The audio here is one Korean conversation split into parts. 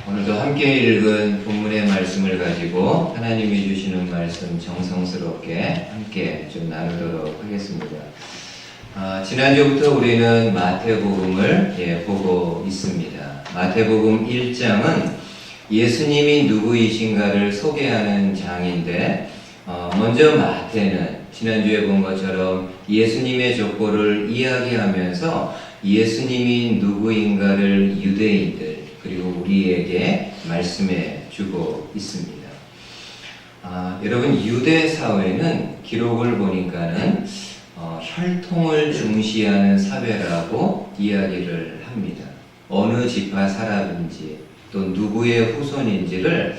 오늘도 함께 읽은 본문의 말씀을 가지고 하나님이 주시는 말씀 정성스럽게 함께 좀 나누도록 하겠습니다. 지난주부터 우리는 마태복음을 보고 있습니다. 마태복음 1장은 예수님이 누구이신가를 소개하는 장인데 먼저 마태는 지난주에 본 것처럼 예수님의 족보를 이야기하면서 예수님이 누구인가를 유대인들 그리고 우리에게 말씀해 주고 있습니다. 여러분, 유대 사회는 기록을 보니까는 혈통을 중시하는 사회라고 이야기를 합니다. 어느 지파 사람인지 또 누구의 후손인지를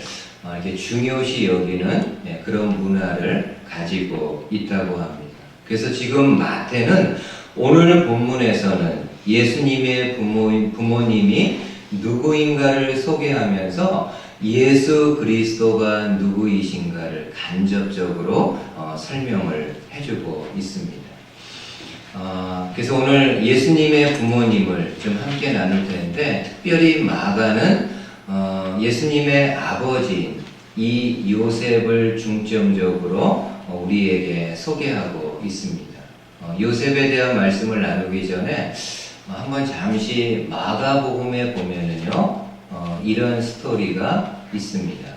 이렇게 중요시 여기는 그런 문화를 가지고 있다고 합니다. 그래서 지금 마태는 오늘 본문에서는 예수님의 부모님이 누구인가를 소개하면서 예수 그리스도가 누구이신가를 간접적으로 설명을 해주고 있습니다. 그래서 오늘 예수님의 부모님을 좀 함께 나눌 텐데, 특별히 마가는 예수님의 아버지인 이 요셉을 중점적으로 우리에게 소개하고 있습니다. 요셉에 대한 말씀을 나누기 전에 한번 잠시 마가복음에 보면은요, 이런 스토리가 있습니다.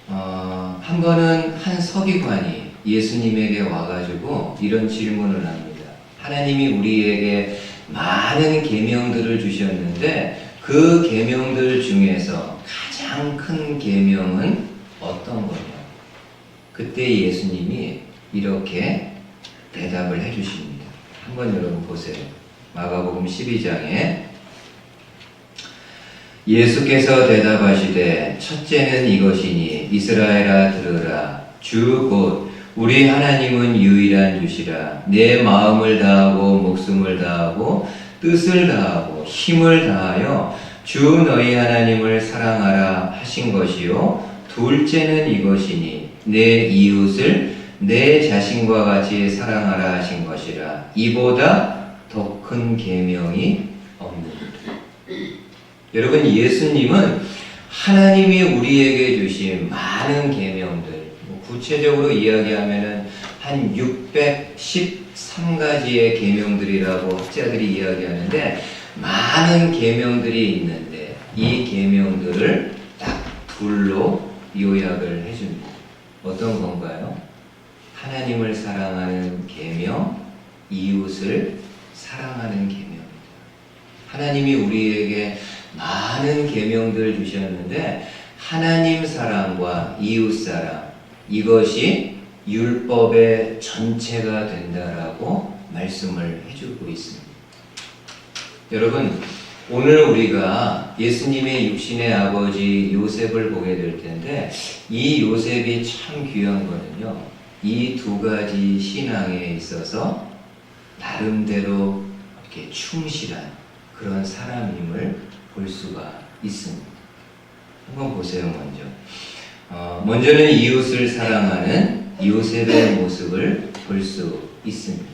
한 번은 한 서기관이 예수님에게 와가지고 이런 질문을 합니다. 하나님이 우리에게 많은 계명들을 주셨는데 그 계명들 중에서 가장 큰 계명은 어떤 거냐? 그때 예수님이 이렇게 대답을 해주십니다. 한번 여러분 보세요. 마가복음 12장에 예수께서 대답하시되 첫째는 이것이니 이스라엘아 들으라. 주 곧 우리 하나님은 유일한 주시라. 내 마음을 다하고 목숨을 다하고 뜻을 다하고 힘을 다하여 주 너희 하나님을 사랑하라 하신 것이요. 둘째는 이것이니 내 이웃을 내 자신과 같이 사랑하라 하신 것이라. 이보다 더 큰 계명이 없느니라. 여러분, 예수님은 하나님이 우리에게 주신 많은 계명들, 구체적으로 이야기하면은 한 613가지의 계명들이라고 학자들이 이야기하는데, 많은 계명들이 있는데 이 계명들을 딱 둘로 요약을 해줍니다. 어떤 건가요? 하나님을 사랑하는 계명, 이웃을 사랑하는 계명입니다. 하나님이 우리에게 많은 계명들을 주셨는데 하나님 사랑과 이웃 사랑, 이것이 율법의 전체가 된다라고 말씀을 해주고 있습니다. 여러분, 오늘 우리가 예수님의 육신의 아버지 요셉을 보게 될 텐데, 이 요셉이 참 귀한 거는요, 이 두 가지 신앙에 있어서 나름대로 이렇게 충실한 그런 사람임을 볼 수가 있습니다. 한번 보세요. 먼저는 이웃을 사랑하는 요셉의 모습을 볼 수 있습니다.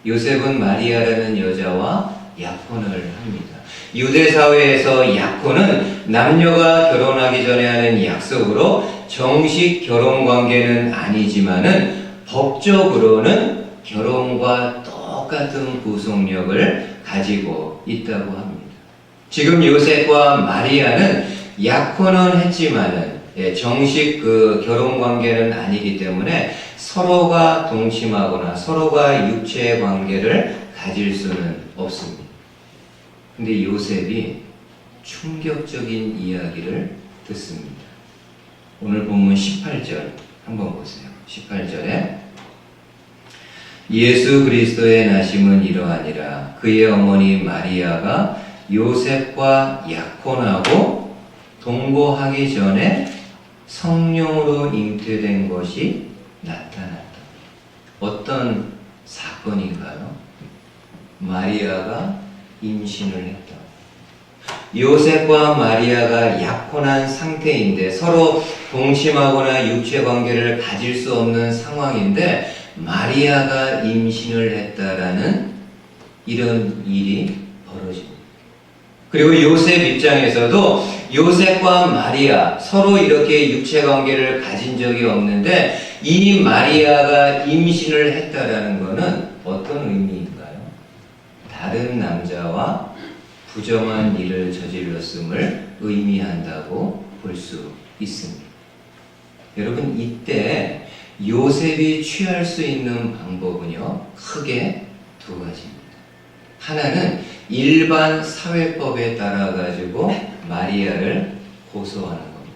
요셉은 마리아라는 여자와 약혼을 합니다. 유대 사회에서 약혼은 남녀가 결혼하기 전에 하는 약속으로 정식 결혼 관계는 아니지만은 법적으로는 결혼과 똑같은 구속력을 가지고 있다고 합니다. 지금 요셉과 마리아는 약혼은 했지만은 정식 그 결혼 관계는 아니기 때문에 서로가 동침하거나 서로가 육체 관계를 가질 수는 없습니다. 근데 요셉이 충격적인 이야기를 듣습니다. 오늘 본문 18절 한번 보세요. 18절에 예수 그리스도의 나심은 이러하니라. 그의 어머니 마리아가 요셉과 약혼하고 동거하기 전에 성령으로 잉태된 것이 나타났다. 어떤 사건인가요? 마리아가 임신을 했다. 요셉과 마리아가 약혼한 상태인데 서로 동침하거나 육체 관계를 가질 수 없는 상황인데 마리아가 임신을 했다라는 이런 일이 벌어집니다. 그리고 요셉 입장에서도 요셉과 마리아 서로 이렇게 육체 관계를 가진 적이 없는데 이 마리아가 임신을 했다라는 것은 어떤 의미인가요? 다른 남자와 부정한 일을 저질렀음을 의미한다고 볼 수 있습니다. 여러분, 이때 요셉이 취할 수 있는 방법은요, 크게 두 가지입니다. 하나는 일반 사회법에 따라 가지고 마리아를 고소하는 겁니다.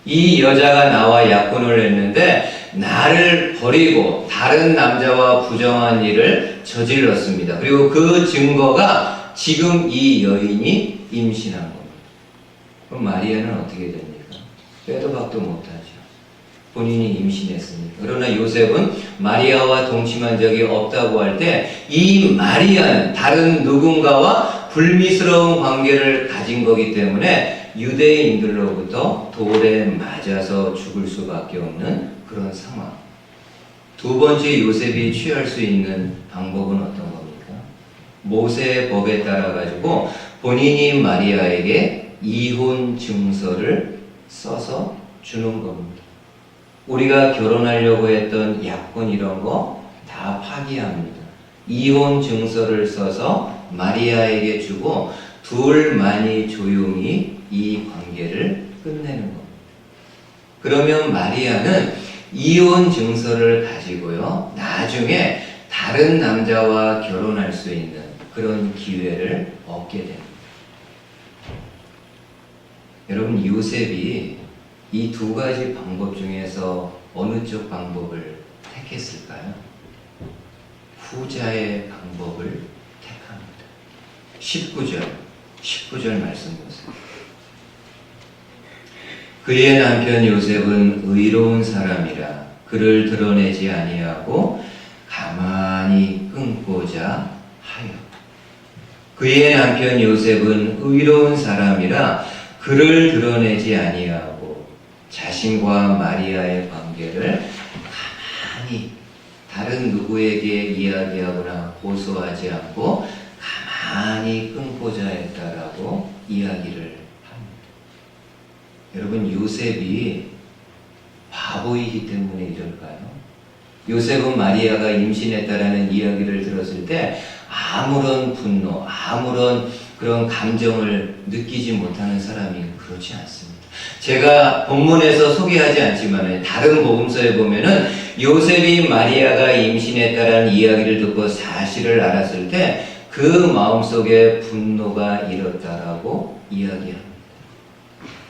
이 여자가 나와 약혼을 했는데 나를 버리고 다른 남자와 부정한 일을 저질렀습니다. 그리고 그 증거가 지금 이 여인이 임신한 겁니다. 그럼 마리아는 어떻게 됩니까? 빼도 박도 못하죠. 본인이 임신했으니까. 그러나 요셉은 마리아와 동침한 적이 없다고 할 때 이 마리아는 다른 누군가와 불미스러운 관계를 가진 거기 때문에 유대인들로부터 돌에 맞아서 죽을 수밖에 없는 그런 상황. 두 번째 요셉이 취할 수 있는 방법은 어떤 겁니까? 모세의 법에 따라 가지고 본인이 마리아에게 이혼 증서를 써서 주는 겁니다. 우리가 결혼하려고 했던 약혼 이런 거 다 파기합니다. 이혼 증서를 써서 마리아에게 주고 둘만이 조용히 이 관계를 끝내는 겁니다. 그러면 마리아는 이혼 증서를 가지고요, 나중에 다른 남자와 결혼할 수 있는 그런 기회를 얻게 됩니다. 여러분, 요셉이 이 두 가지 방법 중에서 어느 쪽 방법을 택했을까요? 후자의 방법을 택합니다. 19절 말씀 보세요. 그의 남편 요셉은 의로운 사람이라 그를 드러내지 아니하고 가만히 끊고자 하여. 그의 남편 요셉은 의로운 사람이라 그를 드러내지 아니하고 자신과 마리아의 관계를 가만히 다른 누구에게 이야기하거나 고소하지 않고 가만히 끊고자 했다라고 이야기를 합니다. 여러분, 요셉이 바보이기 때문에 이럴까요? 요셉은 마리아가 임신했다라는 이야기를 들었을 때 아무런 분노, 아무런 그런 감정을 느끼지 못하는 사람이 그렇지 않습니다. 제가 본문에서 소개하지 않지만 다른 복음서에 보면은 요셉이 마리아가 임신했다라는 이야기를 듣고 사실을 알았을 때 그 마음속에 분노가 일었다라고 이야기합니다.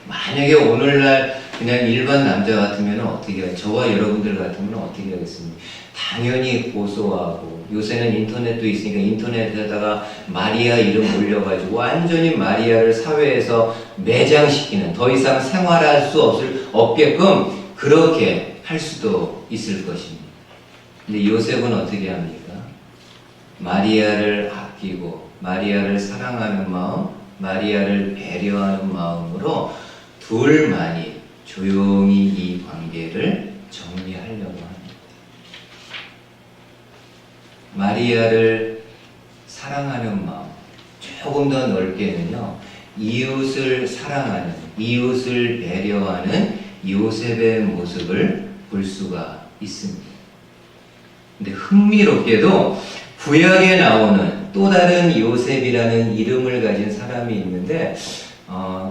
만약에 오늘날 그냥 일반 남자 같으면 어떻게 해요? 저와 여러분들 같으면 어떻게 하겠습니까? 당연히 고소하고, 요새는 인터넷도 있으니까 인터넷에다가 마리아 이름 올려가지고 완전히 마리아를 사회에서 매장시키는, 더 이상 생활할 수 없게끔 그렇게 할 수도 있을 것입니다. 근데 요셉은 어떻게 합니까? 마리아를 아끼고 마리아를 사랑하는 마음, 마리아를 배려하는 마음으로 둘만이 조용히 이 관계를 정리하려고 합니다. 마리아를 사랑하는 마음, 조금 더 넓게는요, 이웃을 사랑하는, 이웃을 배려하는 요셉의 모습을 볼 수가 있습니다. 근데 흥미롭게도 구약에 나오는 또 다른 요셉이라는 이름을 가진 사람이 있는데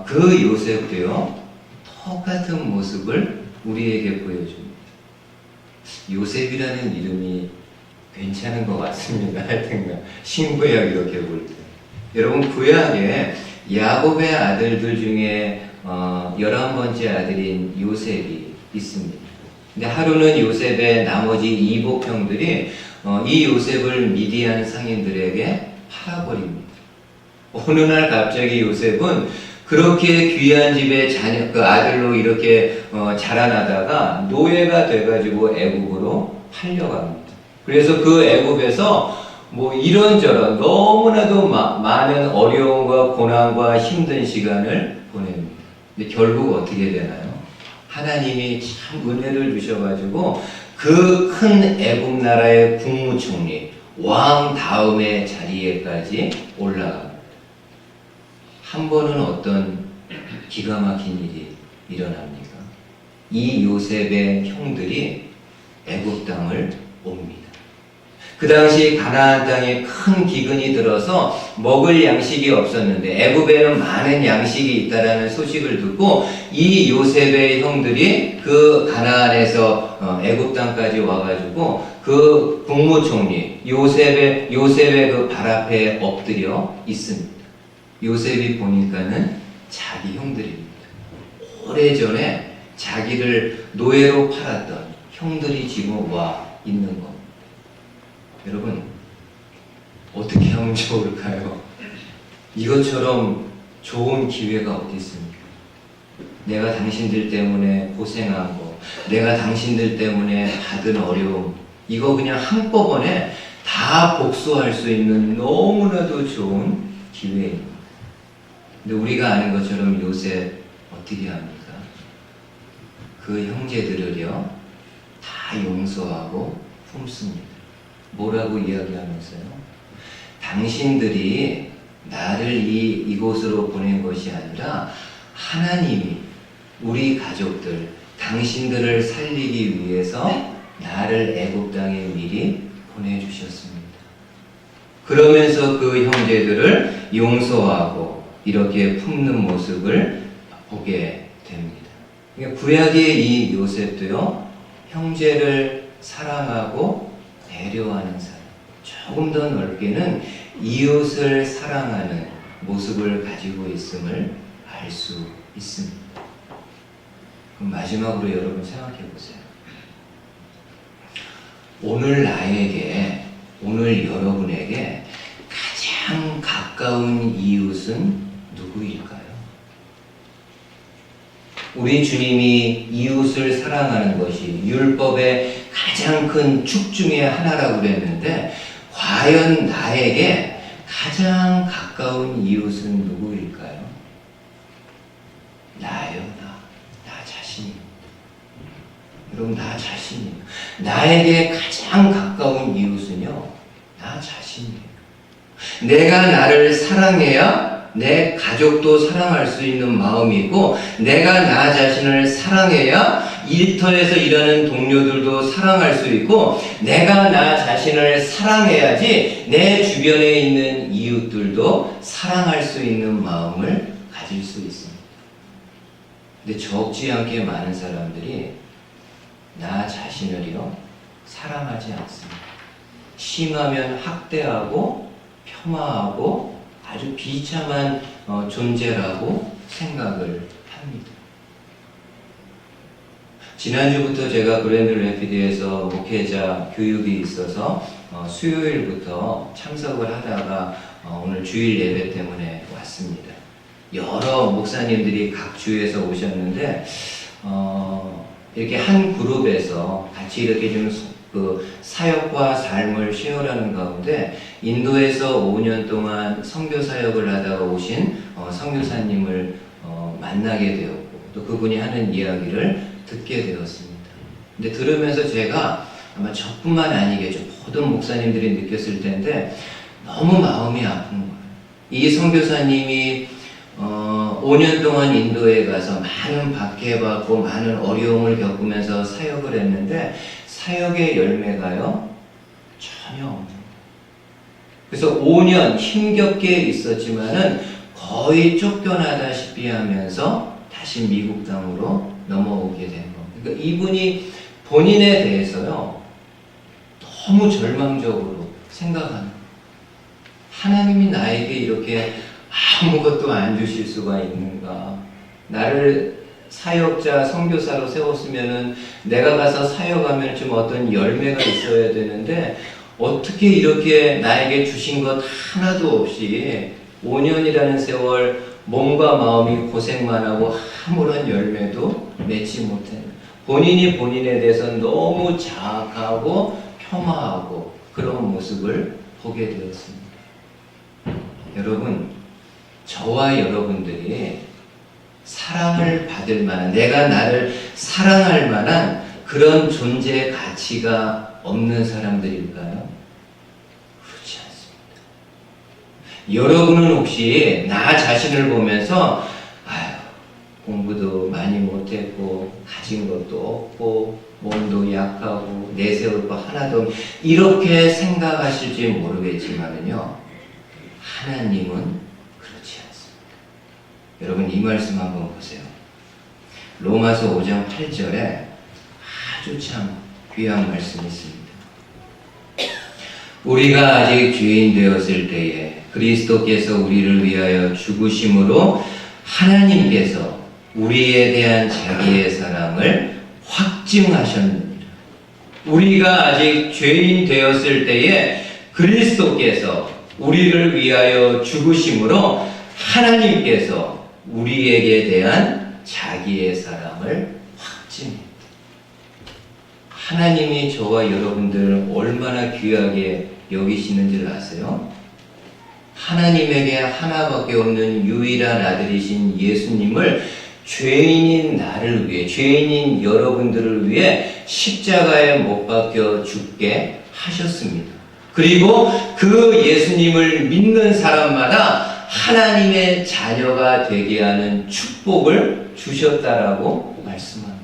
그 요셉도요, 똑같은 모습을 우리에게 보여줍니다. 요셉이라는 이름이 괜찮은 것 같습니다. 하여튼가 신구약 이렇게 볼 때. 여러분, 구약에 야곱의 아들들 중에 11번째 아들인 요셉이 있습니다. 근데 하루는 요셉의 나머지 이복형들이 이 요셉을 미디안 상인들에게 팔아버립니다. 어느 날 갑자기 요셉은 그렇게 귀한 집의 그 아들로 이렇게 자라나다가 노예가 돼가지고 애굽으로 팔려갑니다. 그래서 그 애굽에서 뭐 이런저런 너무나도 많은 어려움과 고난과 힘든 시간을 보냅니다. 근데 결국 어떻게 되나요? 하나님이 참 은혜를 주셔가지고 그 큰 애굽 나라의 국무총리, 왕 다음의 자리에까지 올라갑니다. 한 번은 어떤 기가 막힌 일이 일어납니까? 이 요셉의 형들이 애굽 땅을 옵니다. 그 당시 가나안 땅에 큰 기근이 들어서 먹을 양식이 없었는데 애굽에는 많은 양식이 있다라는 소식을 듣고 이 요셉의 형들이 그 가나안에서 애굽 땅까지 와가지고 그 국무총리 요셉의 그 발 앞에 엎드려 있습니다. 요셉이 보니까는 자기 형들입니다. 오래전에 자기를 노예로 팔았던 형들이 지금 와 있는 겁니다. 여러분, 어떻게 하면 좋을까요? 이것처럼 좋은 기회가 어디 있습니까? 내가 당신들 때문에 고생한 거, 내가 당신들 때문에 받은 어려움, 이거 그냥 한꺼번에 다 복수할 수 있는 너무나도 좋은 기회입니다. 근데 우리가 아는 것처럼 요셉 어떻게 합니까? 그 형제들을요, 다 용서하고 품습니다. 뭐라고 이야기하면서요? 당신들이 나를 이곳으로 보낸 것이 아니라 하나님이 우리 가족들, 당신들을 살리기 위해서 나를 애굽 땅에 미리 보내주셨습니다. 그러면서 그 형제들을 용서하고 이렇게 품는 모습을 보게 됩니다. 그러니까 구약의 이 요셉도요, 형제를 사랑하고 배려하는 사람, 조금 더 넓게는 이웃을 사랑하는 모습을 가지고 있음을 알 수 있습니다. 그럼 마지막으로 여러분 생각해 보세요. 오늘 나에게, 오늘 여러분에게 가장 가까운 이웃은 누구일까요? 우리 주님이 이웃을 사랑하는 것이 율법의 가장 큰 축 중에 하나라고 그랬는데, 과연 나에게 가장 가까운 이웃은 누구일까요? 나요, 나 자신입니다. 여러분, 나 자신이에요. 나에게 가장 가까운 이웃은요, 나 자신이에요. 내가 나를 사랑해야 내 가족도 사랑할 수 있는 마음이고, 내가 나 자신을 사랑해야 일터에서 일하는 동료들도 사랑할 수 있고, 내가 나 자신을 사랑해야지 내 주변에 있는 이웃들도 사랑할 수 있는 마음을 가질 수 있습니다. 근데 적지 않게 많은 사람들이 나 자신을요, 사랑하지 않습니다. 심하면 학대하고 폄하하고 아주 비참한 존재라고 생각을 합니다. 지난주부터 제가 그랜드 래피드에서 목회자 교육이 있어서 수요일부터 참석을 하다가 오늘 주일 예배 때문에 왔습니다. 여러 목사님들이 각 주에서 오셨는데 이렇게 한 그룹에서 같이 이렇게 좀 그 사역과 삶을 쉐어하는 가운데 인도에서 5년 동안 선교 사역을 하다가 오신 선교사님을 만나게 되었고, 또 그분이 하는 이야기를 듣게 되었습니다. 근데 들으면서 제가 아마 저뿐만 아니겠죠, 모든 목사님들이 느꼈을 텐데 너무 마음이 아픈 거예요. 이 선교사님이 5년 동안 인도에 가서 많은 박해받고 많은 어려움을 겪으면서 사역을 했는데 사역의 열매가요, 전혀 없는 거예요. 그래서 5년 힘겹게 있었지만은 거의 쫓겨나다시피 하면서 다시 미국 땅으로 넘어오게 된 겁니다. 그러니까 이분이 본인에 대해서요, 너무 절망적으로 생각하는 거예요. 하나님이 나에게 이렇게 아무것도 안 주실 수가 있는가? 나를 사역자, 선교사로 세웠으면은 내가 가서 사역하면 좀 어떤 열매가 있어야 되는데 어떻게 이렇게 나에게 주신 것 하나도 없이 5년이라는 세월 몸과 마음이 고생만 하고 아무런 열매도 맺지 못해. 본인이 본인에 대해서 너무 자학하고 폄하하고 그런 모습을 보게 되었습니다. 여러분, 저와 여러분들이 사랑을 받을 만한, 내가 나를 사랑할 만한 그런 존재 가치가 없는 사람들일까요? 그렇지 않습니다. 여러분은 혹시 나 자신을 보면서 아유, 공부도 많이 못했고 가진 것도 없고 몸도 약하고 내세울 거 하나도 없고 이렇게 생각하실지 모르겠지만은요, 하나님은 그렇지 않습니다. 여러분 이 말씀 한번 보세요. 로마서 5장 8절에 아주 참 귀한 말씀이 있습니다. 우리가 아직 죄인 되었을 때에 그리스도께서 우리를 위하여 죽으심으로 하나님께서 우리에 대한 자기의 사랑을 확증하셨느니라. 우리가 아직 죄인 되었을 때에 그리스도께서 우리를 위하여 죽으심으로 하나님께서 우리에게 대한 자기의 사랑을 확증했다. 하나님이 저와 여러분들을 얼마나 귀하게 여기시는 줄 아세요? 하나님에게 하나밖에 없는 유일한 아들이신 예수님을 죄인인 나를 위해, 죄인인 여러분들을 위해 십자가에 못 박혀 죽게 하셨습니다. 그리고 그 예수님을 믿는 사람마다 하나님의 자녀가 되게 하는 축복을 주셨다라고 말씀합니다.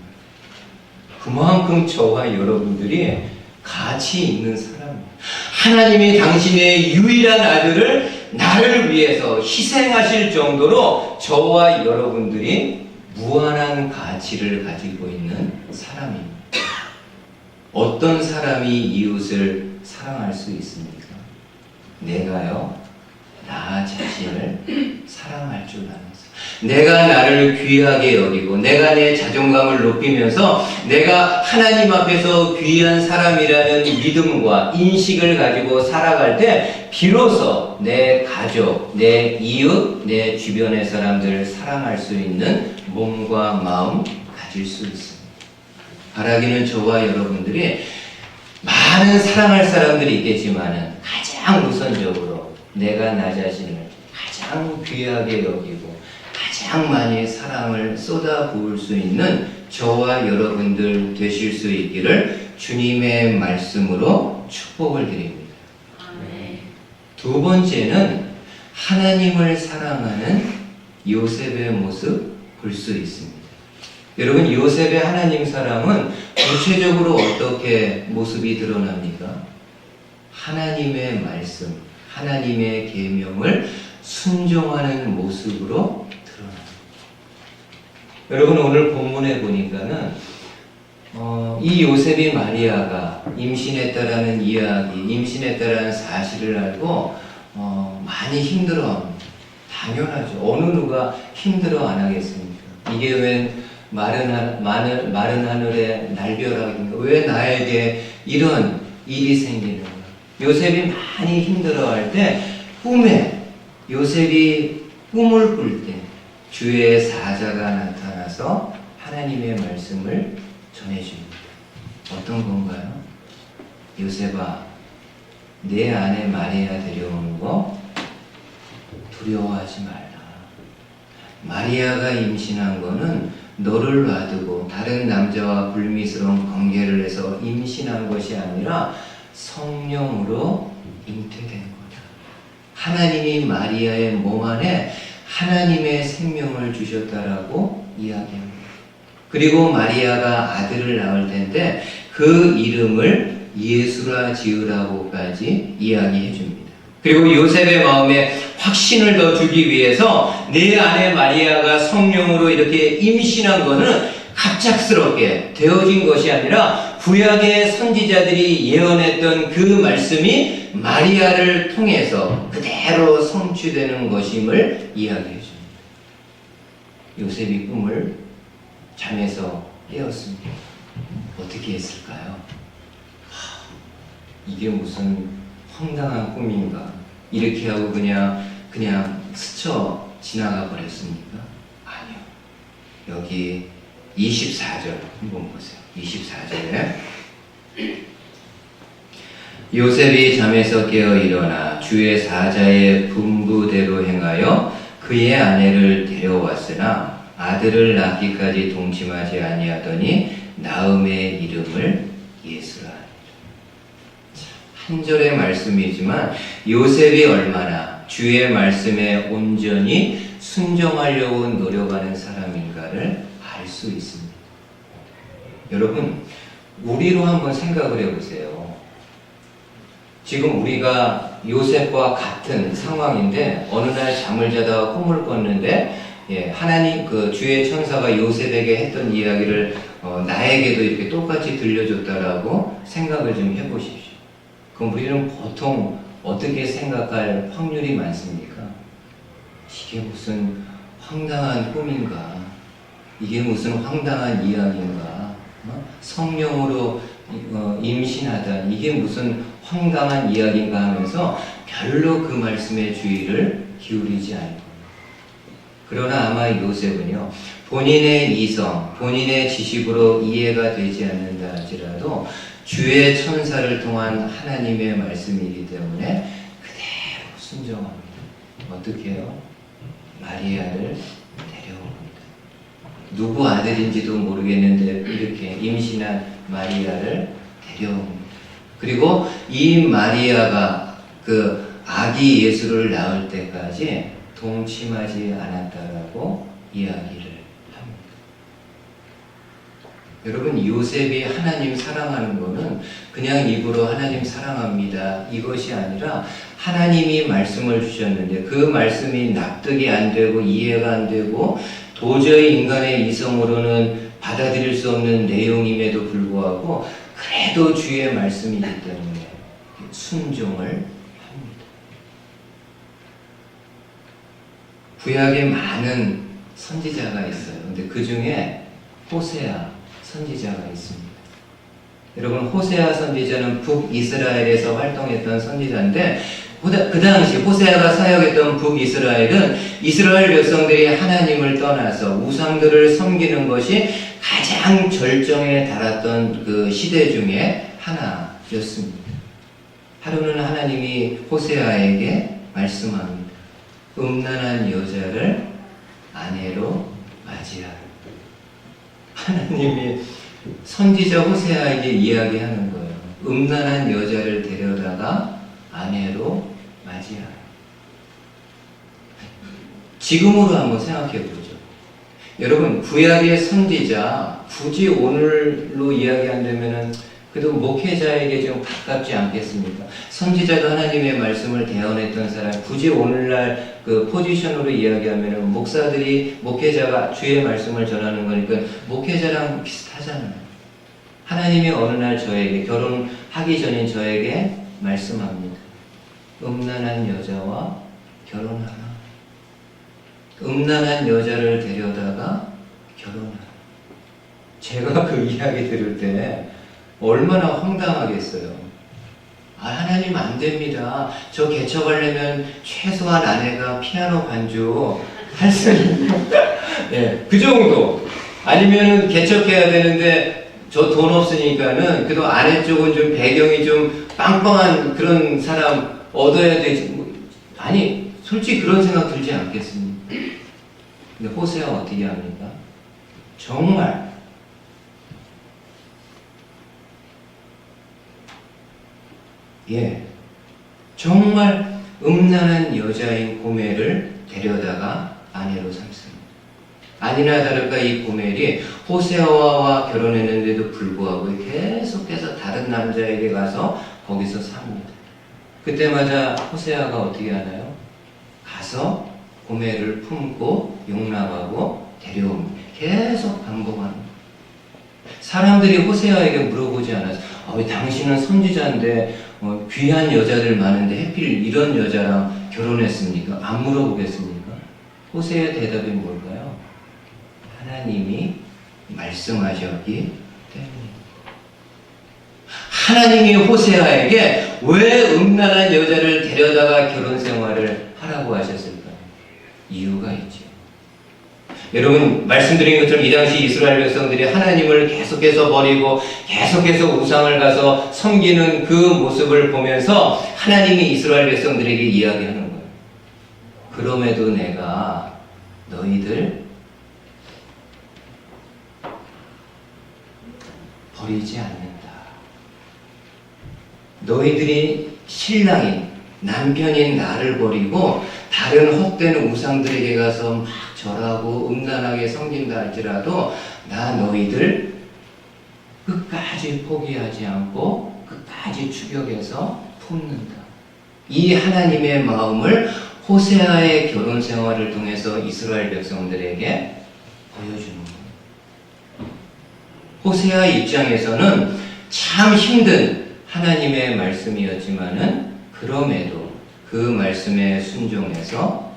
그만큼 저와 여러분들이 가치 있는 사람입니다. 하나님이 당신의 유일한 아들을 나를 위해서 희생하실 정도로 저와 여러분들이 무한한 가치를 가지고 있는 사람입니다. 어떤 사람이 이웃을 사랑할 수 있습니까? 내가요, 나 자신을 사랑할 줄 아는 내가 나를 귀하게 여기고 내가 내 자존감을 높이면서 내가 하나님 앞에서 귀한 사람이라는 믿음과 인식을 가지고 살아갈 때 비로소 내 가족, 내 이웃, 내 주변의 사람들을 사랑할 수 있는 몸과 마음 가질 수 있습니다. 바라기는 저와 여러분들이 많은 사랑할 사람들이 있겠지만은 가장 우선적으로 내가 나 자신을 가장 귀하게 여기고 가장 많이 사랑을 쏟아부을 수 있는 저와 여러분들 되실 수 있기를 주님의 말씀으로 축복을 드립니다. 아멘. 두 번째는 하나님을 사랑하는 요셉의 모습 볼 수 있습니다. 여러분, 요셉의 하나님 사랑은 구체적으로 어떻게 모습이 드러납니까? 하나님의 말씀, 하나님의 계명을 순종하는 모습으로 여러분 오늘 본문에 보니까는 이 요셉이 마리아가 임신했다라는 이야기, 임신했다라는 사실을 알고 많이 힘들어합니다. 당연하죠. 어느 누가 힘들어 안 하겠습니까? 이게 왜 마른 하늘의 날벼락인가? 왜 나에게 이런 일이 생기는가? 요셉이 많이 힘들어할 때 꿈에 요셉이 꿈을 꿀 때 주의 사자가 나타나서 하나님의 말씀을 전해줍니다. 어떤 건가요? 요셉아, 내 아내 마리아 데려오는 거 두려워하지 말라. 마리아가 임신한 거는 너를 놔두고 다른 남자와 불미스러운 관계를 해서 임신한 것이 아니라 성령으로 잉태된 거다. 하나님이 마리아의 몸 안에 하나님의 생명을 주셨다라고 이야기합니다. 그리고 마리아가 아들을 낳을 텐데 그 이름을 예수라 지으라고까지 이야기해 줍니다. 그리고 요셉의 마음에 확신을 더 주기 위해서 내 아내 마리아가 성령으로 이렇게 임신한 거는 갑작스럽게 되어진 것이 아니라 구약의 선지자들이 예언했던 그 말씀이 마리아를 통해서 그대로 성취되는 것임을 이야기해 줍니다. 요셉이 꿈을 잠에서 깨었습니다. 어떻게 했을까요? 이게 무슨 황당한 꿈인가? 이렇게 하고 그냥 스쳐 지나가 버렸습니까? 아니요. 여기 24절 한번 보세요. 24절에 요셉이 잠에서 깨어 일어나 주의 사자의 분부대로 행하여 그의 아내를 데려왔으나 아들을 낳기까지 동침하지 아니하더니 나음의 이름을 예수라 하니라. 한 절의 말씀이지만 요셉이 얼마나 주의 말씀에 온전히 순종하려고 노력하는 사람인가를 알 수 있습니다. 여러분, 우리로 한번 생각을 해보세요. 지금 우리가 요셉과 같은 상황인데 어느 날 잠을 자다가 꿈을 꿨는데 하나님 그 주의 천사가 요셉에게 했던 이야기를 나에게도 이렇게 똑같이 들려줬다라고 생각을 좀 해보십시오. 그럼 우리는 보통 어떻게 생각할 확률이 많습니까? 이게 무슨 황당한 꿈인가? 이게 무슨 황당한 이야기인가? 성령으로 임신하다 이게 무슨 황당한 이야기인가 하면서 별로 그 말씀에 주의를 기울이지 않고, 그러나 아마 요셉은요, 본인의 이성, 본인의 지식으로 이해가 되지 않는다 할지라도 주의 천사를 통한 하나님의 말씀이기 때문에 그대로 순종합니다. 어떻게 해요? 마리아를 데려옵니다. 누구 아들인지도 모르겠는데 이렇게 임신한 마리아를 데려옵니다. 그리고 이 마리아가 그 아기 예수를 낳을 때까지 동침하지 않았다라고 이야기를 합니다. 여러분, 요셉이 하나님 사랑하는 것은 그냥 입으로 하나님 사랑합니다 이것이 아니라 하나님이 말씀을 주셨는데 그 말씀이 납득이 안 되고 이해가 안 되고 도저히 인간의 이성으로는 받아들일 수 없는 내용임에도 불구하고 그래도 주의 말씀이기 때문에 순종을 합니다. 구약에 많은 선지자가 있어요. 근데 그 중에 호세아 선지자가 있습니다. 여러분, 호세아 선지자는 북이스라엘에서 활동했던 선지자인데 그 당시 호세아가 사역했던 북이스라엘은 이스라엘 백성들이 하나님을 떠나서 우상들을 섬기는 것이 가장 절정에 달했던 그 시대 중에 하나였습니다. 하루는 하나님이 호세아에게 말씀합니다. 음란한 여자를 아내로 맞이하라. 하나님이 선지자 호세아에게 이야기하는 거예요. 음란한 여자를 데려다가 아내로 맞이하라. 지금으로 한번 생각해 보죠. 여러분, 구약의 선지자, 굳이 오늘로 이야기한다면은 그래도 목회자에게 좀 가깝지 않겠습니까? 선지자도 하나님의 말씀을 대언했던 사람, 굳이 오늘날 그 포지션으로 이야기하면은 목사들이, 목회자가 주의 말씀을 전하는 거니까 목회자랑 비슷하잖아요. 하나님이 어느 날 저에게, 결혼하기 전인 저에게 말씀합니다. 음란한 여자와 결혼하라. 음란한 여자를 데려다가 결혼하라. 제가 그 이야기 들을 때 얼마나 황당하겠어요. 하나님 안 됩니다. 저 개척하려면 최소한 아내가 피아노 반주 할 수 있는 네, 그 정도. 아니면은 개척해야 되는데 저 돈 없으니까는 그래도 아내 쪽은 좀 배경이 좀 빵빵한 그런 사람 얻어야 되지. 아니, 솔직히 그런 생각 들지 않겠습니까? 근데 호세아가 어떻게 합니까? 정말 정말 음란한 여자인 고멜을 데려다가 아내로 삼습니다. 아니나 다를까 이 고멜이 호세아와 결혼했는데도 불구하고 계속해서 다른 남자에게 가서 거기서 삽니다. 그때마다 호세아가 어떻게 하나요? 가서 고멜을 품고 용납하고 데려옵니다. 계속 반복하는 거예요. 사람들이 호세아에게 물어보지 않았어요. 왜 당신은 선지자인데 귀한 여자들 많은데 하필 이런 여자랑 결혼했습니까? 안 물어보겠습니까? 호세아의 대답이 뭘까요? 하나님이 말씀하셨기 때문입니다. 하나님이 호세아에게 왜 음란한 여자를 데려다가 결혼 생활을 하라고 하셨을까요? 이유가 있죠. 여러분, 말씀드린 것처럼 이 당시 이스라엘 백성들이 하나님을 계속해서 버리고 계속해서 우상을 가서 섬기는 그 모습을 보면서 하나님이 이스라엘 백성들에게 이야기하는 거예요. 그럼에도 내가 너희들 버리지 않는다. 너희들이 신랑인, 남편인 나를 버리고 다른 헛되는 우상들에게 가서 막 절하고 음란하게 섬긴다 할지라도 나 너희들 끝까지 포기하지 않고 끝까지 추격해서 품는다. 이 하나님의 마음을 호세아의 결혼 생활을 통해서 이스라엘 백성들에게 보여주는 거예요. 호세아 입장에서는 참 힘든 하나님의 말씀이었지만은 그럼에도 그 말씀에 순종해서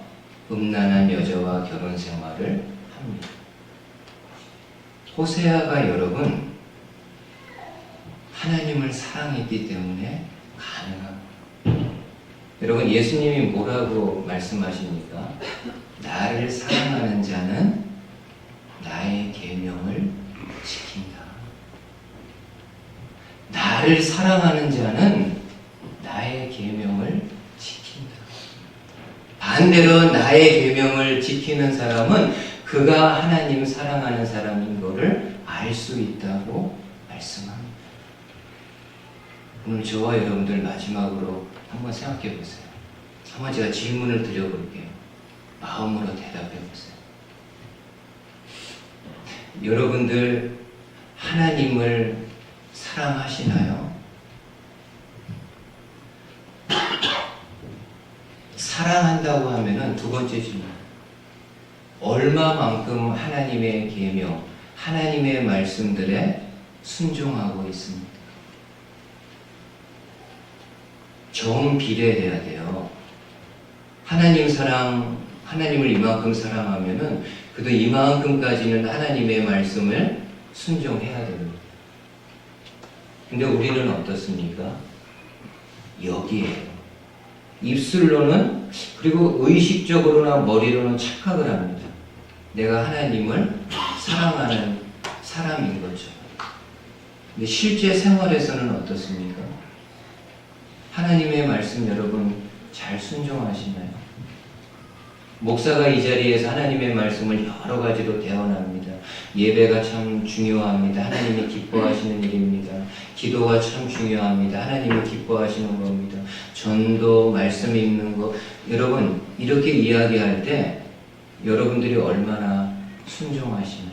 음란한 여자와 결혼 생활을 합니다. 호세아가 여러분 하나님을 사랑했기 때문에 가능합니다. 여러분 예수님이 뭐라고 말씀하십니까? 나를 사랑하는 자는 나의 계명을 지킨다. 나를 사랑하는 자는 나의 계명을 지킨다. 반대로 나의 계명을 지키는 사람은 그가 하나님 사랑하는 사람인 것을 알 수 있다고 말씀합니다. 오늘 저와 여러분들 마지막으로 한번 생각해 보세요. 한번 제가 질문을 드려볼게요. 마음으로 대답해 보세요. 여러분들 하나님을 사랑하시나요? 사랑한다고 하면은 두 번째 질문. 얼마만큼 하나님의 계명, 하나님의 말씀들에 순종하고 있습니다. 정비례해야 돼요. 하나님 사랑, 하나님을 이만큼 사랑하면은 그도 이만큼까지는 하나님의 말씀을 순종해야 됩니다. 근데 우리는 어떻습니까? 여기에요. 입술로는 그리고 의식적으로나 머리로는 착각을 합니다. 내가 하나님을 사랑하는 사람인 거죠. 근데 실제 생활에서는 어떻습니까? 하나님의 말씀 여러분 잘 순종하시나요? 목사가 이 자리에서 하나님의 말씀을 여러 가지로 대언합니다. 예배가 참 중요합니다. 하나님이 기뻐하시는 일입니다. 기도가 참 중요합니다. 하나님이 기뻐하시는 겁니다. 전도, 말씀 읽는 거. 여러분 이렇게 이야기할 때 여러분들이 얼마나 순종하시나요?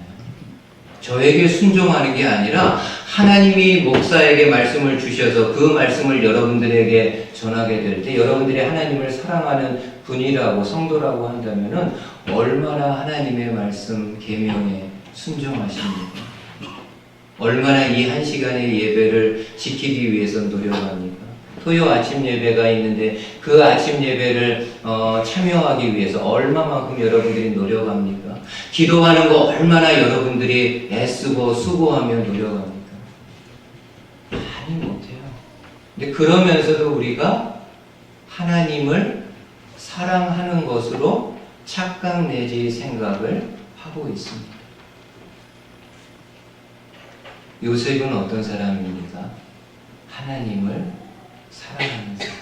저에게 순종하는 게 아니라 하나님이 목사에게 말씀을 주셔서 그 말씀을 여러분들에게 전하게 될 때 여러분들이 하나님을 사랑하는 분이라고 성도라고 한다면은 얼마나 하나님의 말씀 계명에 순종하십니까? 얼마나 이 한 시간의 예배를 지키기 위해서 노력합니까? 토요 아침 예배가 있는데 그 아침 예배를 참여하기 위해서 얼마만큼 여러분들이 노력합니까? 기도하는 거 얼마나 여러분들이 애쓰고 수고하며 노력합니까? 많이 못해요. 근데 그러면서도 우리가 하나님을 사랑하는 것으로 착각 내지 생각을 하고 있습니다. 요셉은 어떤 사람입니까? 하나님을 사랑하는 사람.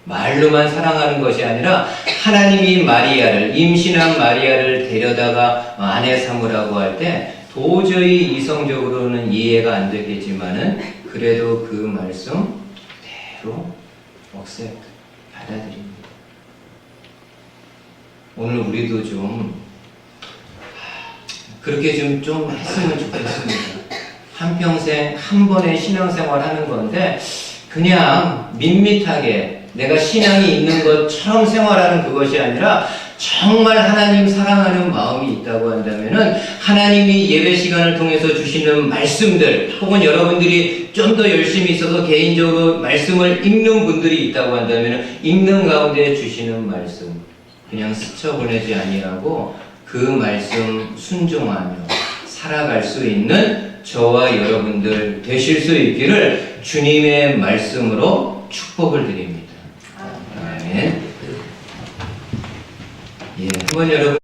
말로만 사랑하는 것이 아니라 하나님이 마리아를, 임신한 마리아를 데려다가 아내 삼으라고 할 때 도저히 이성적으로는 이해가 안 되겠지만은 그래도 그 말씀 그대로 받아들입니다. 오늘 우리도 좀 그렇게 좀 했으면 좋겠습니다. 한평생 한 번의 신앙생활 하는 건데 그냥 밋밋하게 내가 신앙이 있는 것처럼 생활하는 그것이 아니라 정말 하나님 사랑하는 마음이 있다고 한다면은 하나님이 예배 시간을 통해서 주시는 말씀들 혹은 여러분들이 좀 더 열심히 있어서 개인적으로 말씀을 읽는 분들이 있다고 한다면은 읽는 가운데 주시는 말씀 그냥 스쳐보내지 아니하고 그 말씀 순종하며 살아갈 수 있는 저와 여러분들 되실 수 있기를 주님의 말씀으로 축복을 드립니다. 아멘. 예, 한번 여러분